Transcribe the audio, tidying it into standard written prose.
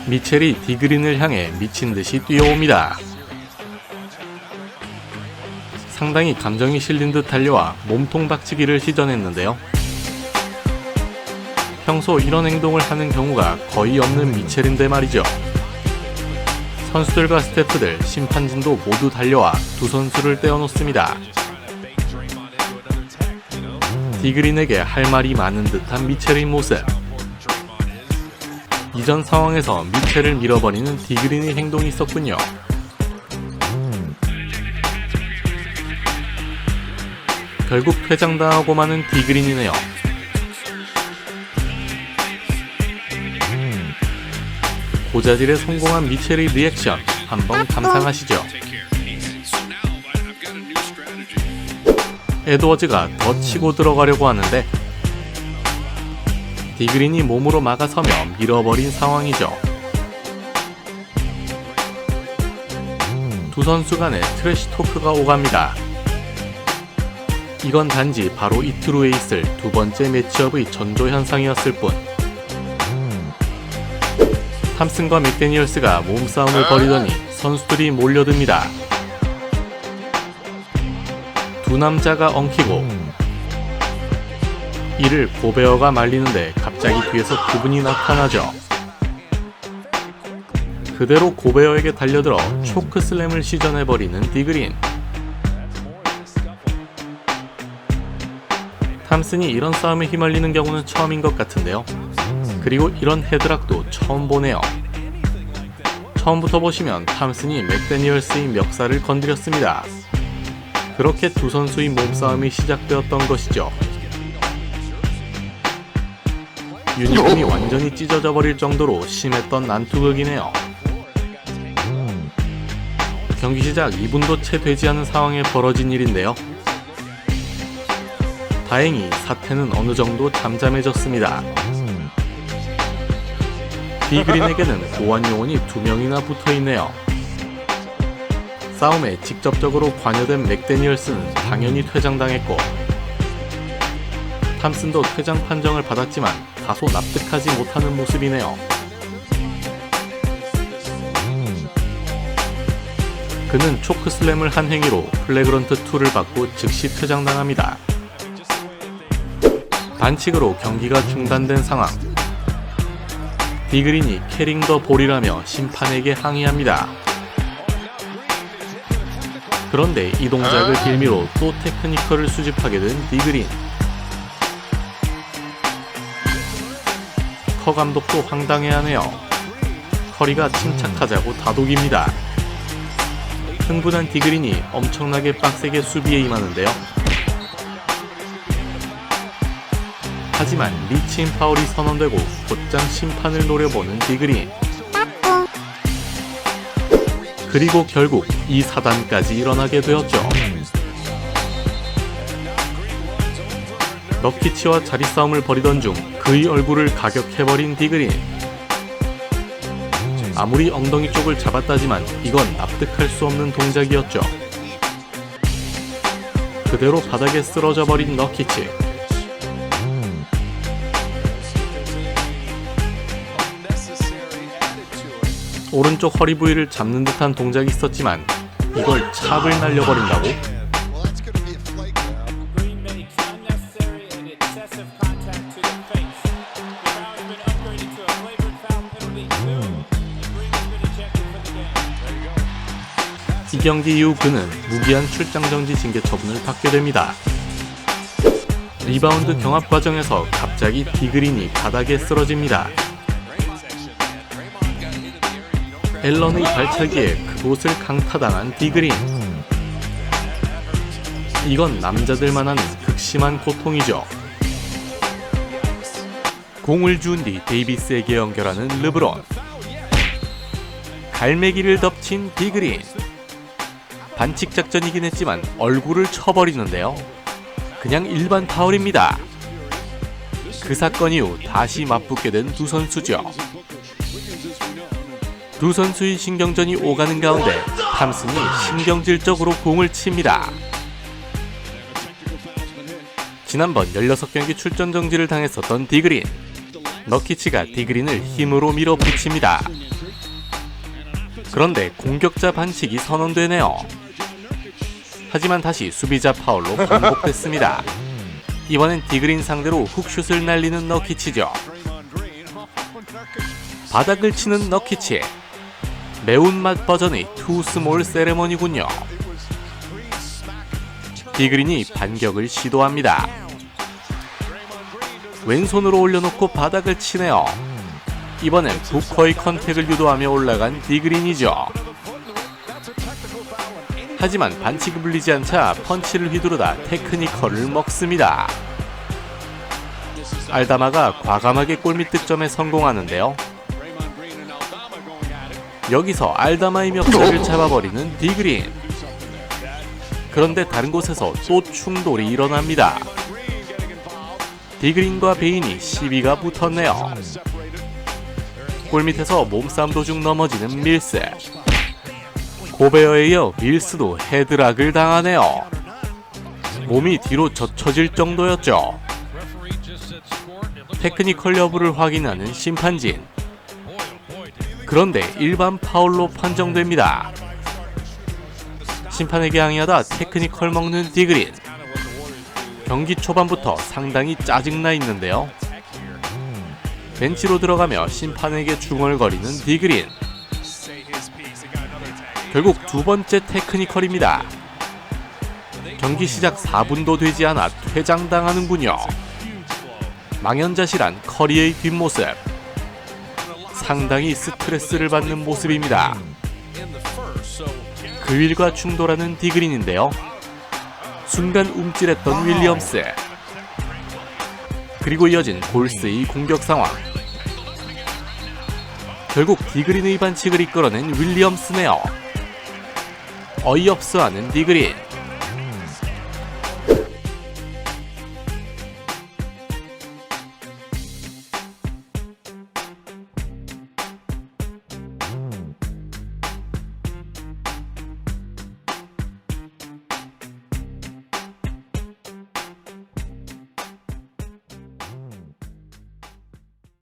미첼이 디그린을 향해 미친듯이 뛰어옵니다. 상당히 감정이 실린 듯 달려와 몸통 박치기를 시전했는데요. 평소 이런 행동을 하는 경우가 거의 없는 미첼인데 말이죠. 선수들과 스태프들, 심판진도 모두 달려와 두 선수를 떼어놓습니다. 디그린에게 할 말이 많은 듯한 미첼의 모습. 이전 상황에서 미첼을 밀어버리는 디그린의 행동이 있었군요. 결국 퇴장당하고 마는 디그린이네요. 고자질에 성공한 미첼의 리액션 한번 감상하시죠. 에드워즈가 더 치고 들어가려고 하는데 디그린이 몸으로 막아서며 밀어버린 상황이죠. 두 선수 간에 트래시 토크가 오갑니다. 이건 단지 바로 이틀 후에 있을 두 번째 매치업의 전조 현상이었을 뿐. 탐슨과 맥데니얼스가 몸싸움을 벌이더니 선수들이 몰려듭니다. 두 남자가 엉키고 이를 고베어가 말리는데 갑자기 뒤에서 그분이 나타나죠. 그대로 고베어에게 달려들어 초크슬램을 시전해버리는 디그린. 탐슨이 이런 싸움에 휘말리는 경우는 처음인 것 같은데요. 그리고 이런 헤드락도 처음 보네요. 처음부터 보시면 탐슨이 맥데니얼스의 멱살을 건드렸습니다. 그렇게 두 선수의 몸싸움이 시작되었던 것이죠. 유니폼이 완전히 찢어져 버릴 정도로 심했던 난투극이네요. 경기 시작 2분도 채 되지 않은 상황에 벌어진 일인데요. 다행히 사태는 어느 정도 잠잠해졌습니다. 디그린에게는 보안 요원이 2명이나 붙어있네요. 싸움에 직접적으로 관여된 맥데니얼스는 당연히 퇴장당했고 탐슨도 퇴장 판정을 받았지만 다소 납득하지 못하는 모습이네요. 그는 초크슬램을 한 행위로 플래그런트 2를 받고 즉시 퇴장당합니다. 반칙으로 경기가 중단된 상황. 디그린이 캐링 더 볼이라며 심판에게 항의합니다. 그런데 이 동작을 빌미로 또 테크니컬을 수집하게 된 디그린. 커 감독도 황당해하네요. 커리가 침착하자고 다독입니다. 흥분한 디그린이 엄청나게 빡세게 수비에 임하는데요. 하지만 리치인 파울이 선언되고 곧장 심판을 노려보는 디그린. 그리고 결국 이 사단까지 일어나게 되었죠. 너키치와 자리싸움을 벌이던 중 그의 얼굴을 가격해버린 디그린. 아무리 엉덩이 쪽을 잡았다지만 이건 납득할 수 없는 동작이었죠. 그대로 바닥에 쓰러져 버린 너키치. 오른쪽 허리 부위를 잡는 듯한 동작이 있었지만 이걸 찹을 날려버린다고? 이 경기 이후 그는 무기한 출장정지 징계 처분을 받게 됩니다. 리바운드 경합 과정에서 갑자기 디그린이 바닥에 쓰러집니다. 앨런의 발차기에 그곳을 강타당한 디그린. 이건 남자들만 하는 극심한 고통이죠. 공을 주운 뒤 데이비스에게 연결하는 르브론. 갈매기를 덮친 디그린. 반칙 작전이긴 했지만 얼굴을 쳐버리는데요. 그냥 일반 파울입니다. 그 사건 이후 다시 맞붙게 된 두 선수죠. 두 선수의 신경전이 오가는 가운데 탐슨이 신경질적으로 공을 칩니다. 지난번 16경기 출전 정지를 당했었던 디그린. 너키치가 디그린을 힘으로 밀어붙입니다. 그런데 공격자 반칙이 선언되네요. 하지만 다시 수비자 파울로 반복됐습니다. 이번엔 디그린 상대로 훅슛을 날리는 너키치죠. 바닥을 치는 너키치. 매운맛 버전의 투 스몰 세레머니군요. 디그린이 반격을 시도합니다. 왼손으로 올려놓고 바닥을 치네요. 이번엔 부커의 컨택을 유도하며 올라간 디그린이죠. 하지만 반칙이 불리지 않자 펀치를 휘두르다 테크니컬을 먹습니다. 알다마가 과감하게 골밑 득점에 성공하는데요. 여기서 알다마의 멱살을 잡아버리는 디그린. 그런데 다른 곳에서 또 충돌이 일어납니다. 디그린과 베인이 시비가 붙었네요. 골밑에서 몸싸움 도중 넘어지는 밀스. 고베어에 이어 밀스도 헤드락을 당하네요. 몸이 뒤로 젖혀질 정도였죠. 테크니컬 여부를 확인하는 심판진. 그런데 일반 파울로 판정됩니다. 심판에게 항의하다 테크니컬 먹는 디그린. 경기 초반부터 상당히 짜증나 있는데요. 벤치로 들어가며 심판에게 중얼거리는 디그린. 결국 두 번째 테크니컬입니다. 경기 시작 4분도 되지 않아 퇴장당하는군요. 망연자실한 커리의 뒷모습. 상당히 스트레스를 받는 모습입니다. 그 일과 충돌하는 디그린인데요. 순간 움찔했던 윌리엄스. 그리고 이어진 골스의 공격 상황. 결국 디그린의 반칙을 이끌어낸 윌리엄스네요. 어이없어하는 디그린.